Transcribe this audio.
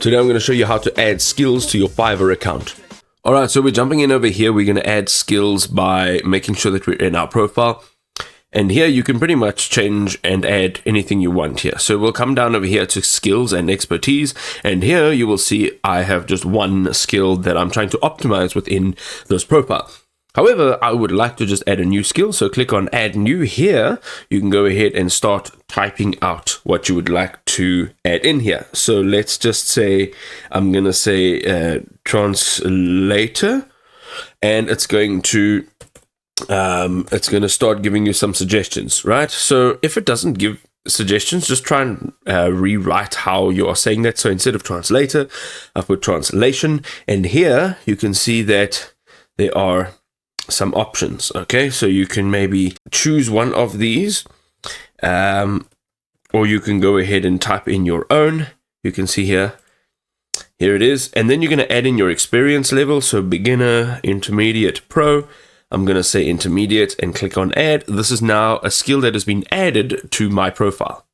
Today I'm going to show you how to add skills to your Fiverr account. Alright, so we're jumping in over here. We're going to add skills by making sure that we're in our profile. And here you can pretty much change and add anything you want here. So we'll come down over here to skills and expertise. And here you will see I have just one skill that I'm trying to optimize within this profile. However, I would like to just add a new skill. So click on add new here. You can go ahead and start typing out what you would like to add in here. So let's just say, I'm going to say translator, and it's going to start giving you some suggestions, right? So if it doesn't give suggestions, just try and rewrite how you are saying that. So instead of translator, I put translation, and here you can see that there are some options. Okay, so you can maybe choose one of these, or you can go ahead and type in your own. You can see here it is, and then you're going to add in your experience level. So beginner, intermediate, pro. I'm going to say intermediate and click on add. This is now a skill that has been added to my profile.